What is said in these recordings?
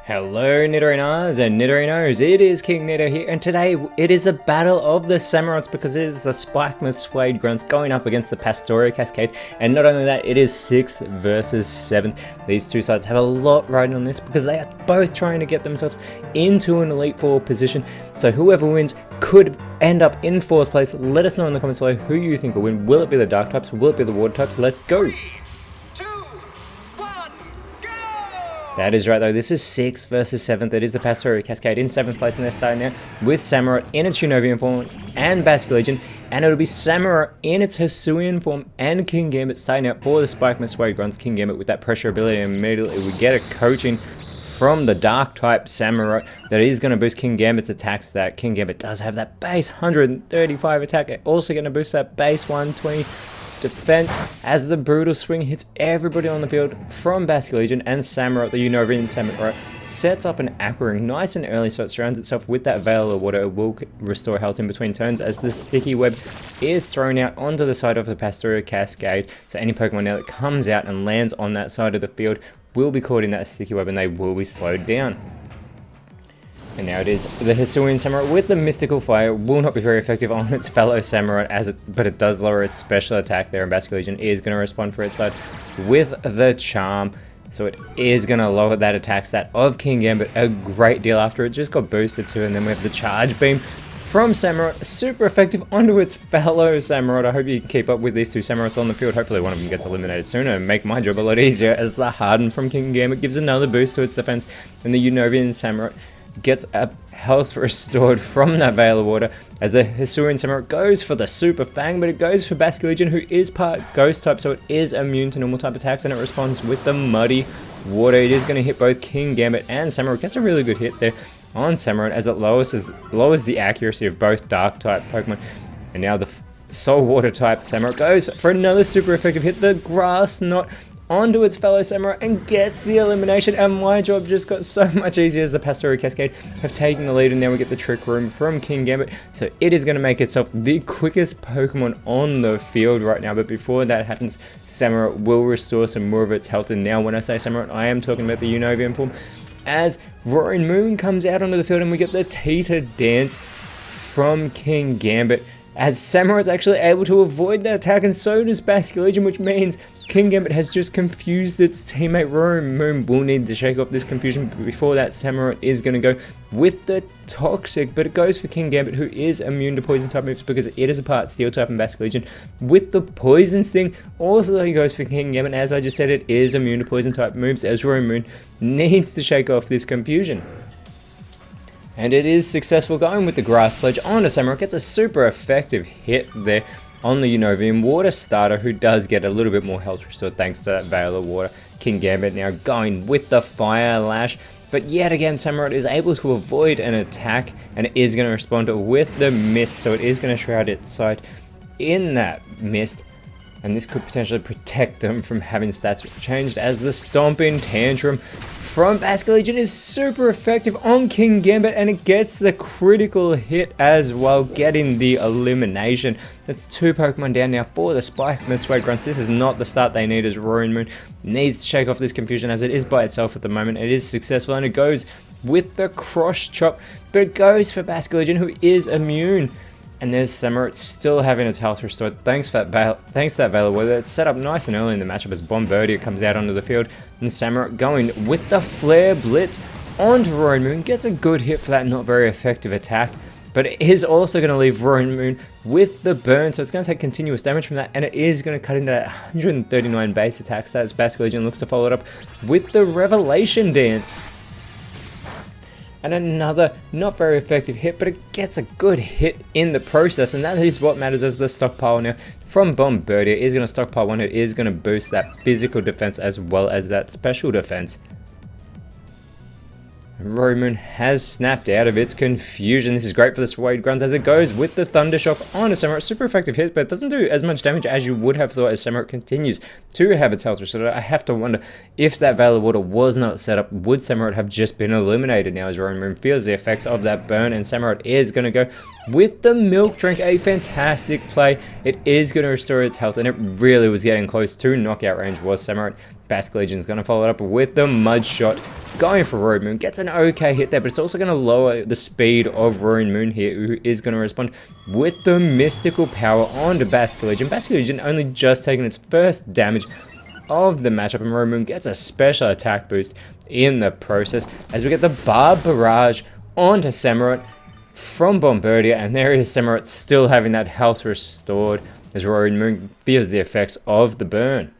Hello Nidorinas and Nidorinos, it is KingNido here, and today it is a battle of the Samurats because it is the Spikeman Suede Grunts going up against the Pastoria Cascade, and not only that, it is 6th versus 7th. These two sides have a lot riding on this because they are both trying to get themselves into an Elite Four position, so whoever wins could end up in 4th place. Let us know in the comments below who you think will win. Will it be the Dark types? Will it be the Water types? Let's go! That is right though, this is 6th versus 7th. It is the Pastoria Cascade in 7th place, and they're starting out with Samurott in its Unovian form and Basculegion, and it'll be Samurott in its Hisuian form and King Gambit starting out for the Spikeman Suede Grunts. King Gambit with that pressure ability, and immediately we get a coaching from the Dark type Samurott that is going to boost King Gambit's attack stat. King Gambit does have that base 135 attack, also going to boost that base 120 defense as the brutal swing hits everybody on the field from Basculegion, and Samurott, the Unovian Samurott, sets up an Aqua Ring nice and early, so it surrounds itself with that Veil of Water. It will restore health in between turns as the sticky web is thrown out onto the side of the Pastoria Cascade, so any Pokemon now that comes out and lands on that side of the field will be caught in that sticky web and they will be slowed down. And now it is the Hisuian Samurott with the Mystical Fire. Will not be very effective on its fellow Samurott, but it does lower its special attack there, and Basculegion is going to respond for its side with the Charm. So it is going to lower that attack stat of King Gambit a great deal after it just got boosted too. And then we have the Charge Beam from Samurott, super effective onto its fellow Samurott. I hope you can keep up with these two Samurotts on the field. Hopefully one of them gets eliminated sooner and make my job a lot easier, as the Harden from King Gambit gives another boost to its defense, and the Unovian Samurott gets a health restored from that Veil of Water as the Hisuian Samurott goes for the Super Fang, but it goes for Basculegion, who is part Ghost type, so it is immune to normal type attacks, and it responds with the Muddy Water. It is going to hit both King Gambit and Samurott. Gets a really good hit there on Samurott as it lowers the accuracy of both Dark type Pokemon. And now the Soul Water type Samurott goes for another super effective hit, the Grass Knot, onto its fellow Samurott and gets the elimination, and my job just got so much easier as the Pastoria Cascade have taken the lead, and now we get the Trick Room from King Gambit, so it is going to make itself the quickest Pokemon on the field right now. But before that happens, Samurott will restore some more of its health, and now when I say Samurott, I am talking about the Unovian form, as Roaring Moon comes out onto the field and we get the Teeter Dance from King Gambit, as Samurott's actually able to avoid that attack, and so does Basculegion, which means King Gambit has just confused its teammate. Roaring Moon will need to shake off this confusion, but before that, Samurott is going to go with the Toxic, but it goes for King Gambit, who is immune to poison type moves because it is a part Steel type, and Basculegion with the Poison Sting also he goes for King Gambit. As I just said, it is immune to poison type moves, as Roaring Moon needs to shake off this confusion. And it is successful, going with the Grass Pledge onto Samurott. Gets a super effective hit there on the Unovian Water starter, who does get a little bit more health restored thanks to that Veil of Water. King Gambit now going with the Fire Lash, but yet again Samurott is able to avoid an attack, and it is going to respond with the Mist, so it is going to shroud its side in that Mist, and this could potentially protect them from having stats changed, as the Stomping Tantrum from Basculegion is super effective on King Gambit, and it gets the critical hit as well, getting the elimination. That's 2 Pokemon down now for the Spikeman Suede Grunts. This is not the start they need, as Roaring Moon needs to shake off this confusion, as it is by itself at the moment. It is successful, and it goes with the Cross Chop, but it goes for Basculegion, who is immune. And there's Samurott still having its health restored thanks to that Veil of Water. It's set up nice and early in the matchup as Bombardier comes out onto the field, and Samurott going with the Flare Blitz onto Roaring Moon. Gets a good hit for that not very effective attack, but it is also going to leave Roaring Moon with the Burn, so it's going to take continuous damage from that, and it is going to cut into that 139 base attack stats. Basculegion looks to follow it up with the Revelation Dance. And another not very effective hit, but it gets a good hit in the process, and that is what matters, as the stockpile now from Bombardier is going to stockpile one. It is going to boost that physical defense as well as that special defense. Roaring Moon has snapped out of its confusion. This is great for the Suede Grunts, as it goes with the Thunder Shock onto Samurott. Super effective hit, but it doesn't do as much damage as you would have thought, as Samurott continues to have its health restored. I have to wonder, if that Veil of Water was not set up, would Samurott have just been eliminated now, as Roaring Moon feels the effects of that burn, and Samurott is going to go with the Milk Drink. A fantastic play. It is going to restore its health, and it really was getting close to knockout range, was Samurott. Basque Legion's going to follow it up with the Mud Shot, going for Roaring Moon. Gets an okay hit there, but it's also going to lower the speed of Roaring Moon here, who is going to respond with the Mystical Power onto Basque Legion. Basque Legion only just taking its first damage of the matchup, and Roaring Moon gets a special attack boost in the process as we get the Barb Barrage onto Samurott from Bombardier, and there is Samurott still having that health restored as Roaring Moon feels the effects of the burn.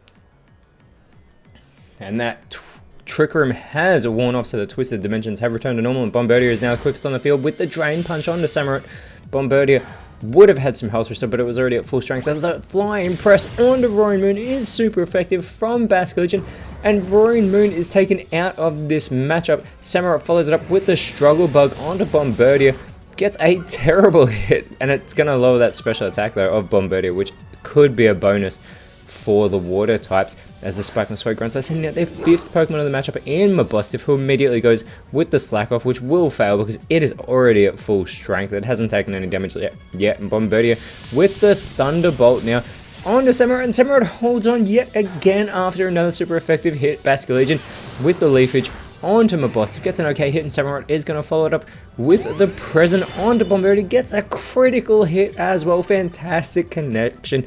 And that Trick Room has worn off, so the Twisted Dimensions have returned to normal, and Bombardier is now quickest on the field with the Drain Punch onto Samurott. Bombardier would have had some health restore, but it was already at full strength. The Flying Press onto Roaring Moon is super effective from Basque Legion, and Roaring Moon is taken out of this matchup. Samurott follows it up with the Struggle Bug onto Bombardier. Gets a terrible hit, and it's going to lower that special attack though of Bombardier, which could be a bonus for the water types, as the Spike and Sway Grunts are sending out their 5th Pokemon of the matchup in Mabosstiff, who immediately goes with the Slack Off, which will fail because it is already at full strength. It hasn't taken any damage yet. And Bombardier with the Thunderbolt now onto Samurott, and Samurott holds on yet again after another super effective hit. Basque Legion with the Leafage onto Mabosstiff gets an okay hit, and Samurott is going to follow it up with the Present onto Bombardier. Gets a critical hit as well. Fantastic connection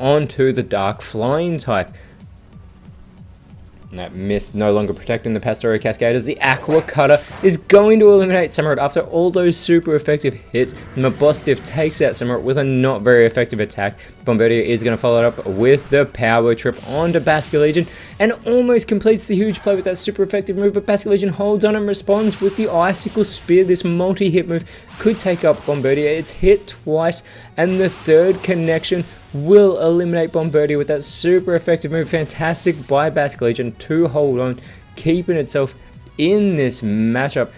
onto the Dark Flying type. And that Mist no longer protecting the Pastoria Cascade, as the Aqua Cutter is going to eliminate Samurott after all those super effective hits. Mabosstiff takes out Samurott with a not very effective attack. Bombardier is going to follow it up with the Power Trip onto Basque Legion and almost completes the huge play with that super effective move, but Basque Legion holds on and responds with the Icicle Spear. This multi-hit move could take up Bombardier. It's hit twice, and the third connection will eliminate Bombardier with that super effective move. Fantastic by Basque Legion to hold on, keeping itself in this matchup.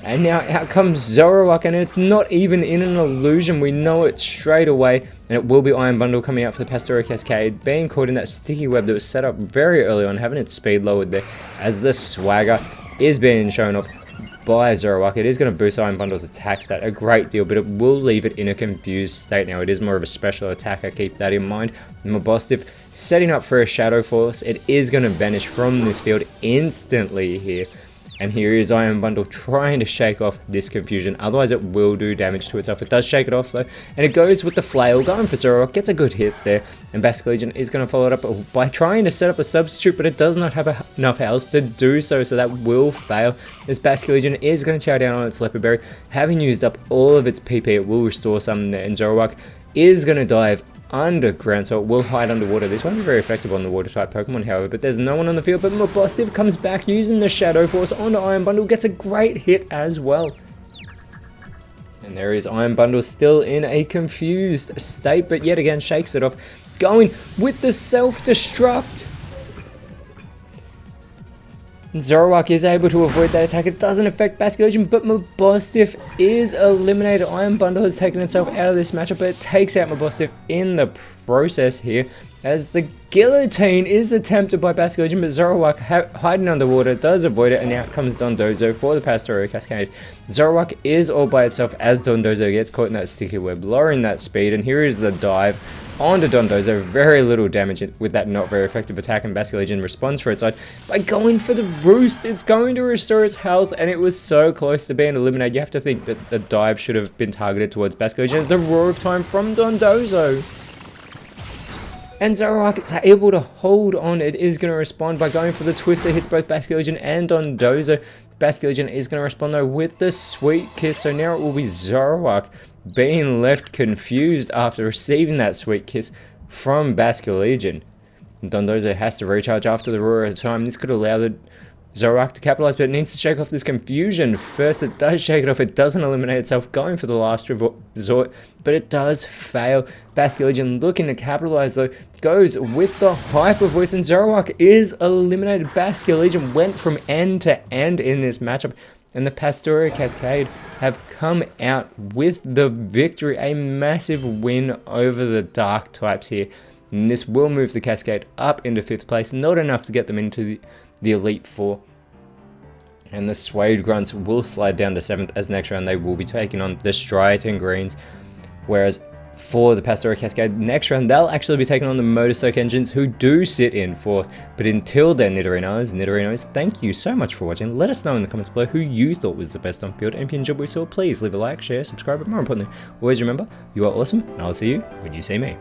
And now out comes Zoroark, and it's not even in an illusion. We know it straight away, and it will be Iron Bundle coming out for the Pastoria Cascade, being caught in that sticky web that was set up very early on, having its speed lowered there, as the Swagger is being shown off by Zoroark. It is going to boost Iron Bundle's attack stat a great deal, but it will leave it in a confused state now. It is more of a special attacker, keep that in mind. Mabosstiff setting up for a Shadow Force. It is going to vanish from this field instantly here. And here is Iron Bundle trying to shake off this confusion, otherwise it will do damage to itself. It does shake it off though, and it goes with the Flail, going for Zoroark, gets a good hit there, and Basque Legion is going to follow it up by trying to set up a substitute, but it does not have enough health to do so, so that will fail, as Basque Legion is going to chow down on its Leopard Berry. Having used up all of its PP, it will restore some there, and Zoroark is going to dive underground, so it will hide underwater. This won't be very effective on the water type Pokemon, however, but there's no one on the field. But Mabosstiff comes back using the Shadow Force onto Iron Bundle, gets a great hit as well. And there is Iron Bundle still in a confused state, but yet again shakes it off, going with the Self-Destruct. Zoroark is able to avoid that attack. It doesn't affect Basque Legion, but Mabosstiff is eliminated. Iron Bundle has taken itself out of this matchup, but it takes out Mabosstiff in the process here, as the Guillotine is attempted by Basque Legion, but Zoroark hiding underwater does avoid it, and out comes Dondozo for the Pastoria Cascade. Zoroark is all by itself as Dondozo gets caught in that sticky web, lowering that speed, and here is the dive onto Dondozo. Very little damage with that not very effective attack, and Basque Legion responds for its side by going for the Roost. It's going to restore its health, and it was so close to being eliminated. You have to think that the dive should have been targeted towards Basque Legion, as the Roar of Time from Dondozo. And Zoroark is able to hold on. It is going to respond by going for the twist that hits both Basque Legion and Dondozo. Basque Legion is going to respond though with the Sweet Kiss, so now it will be Zoroark being left confused after receiving that Sweet Kiss from Basque Legion. Dondozo has to recharge after the Roar of Time. This could allow the Zoroark to capitalize, but it needs to shake off this confusion. First, it does shake it off. It doesn't eliminate itself, going for the last resort, but it does fail. Basque Legion looking to capitalize, though, goes with the Hyper Voice, and Zoroark is eliminated. Basque Legion went from end to end in this matchup, and the Pastoria Cascade have come out with the victory. A massive win over the Dark types here. And this will move the Cascade up into 5th place, not enough to get them into the Elite Four. And the Suede Grunts will slide down to 7th, as next round they will be taking on the Striaton Greens. Whereas for the Pastoral Cascade. Next round, they'll actually be taking on the Motorstoke engines, who do sit in 4th. But until then, Nidorinos, thank you so much for watching. Let us know in the comments below who you thought was the best on field. And if you enjoyed what you saw, please leave a like, share, subscribe, but more importantly, always remember, you are awesome, and I'll see you when you see me.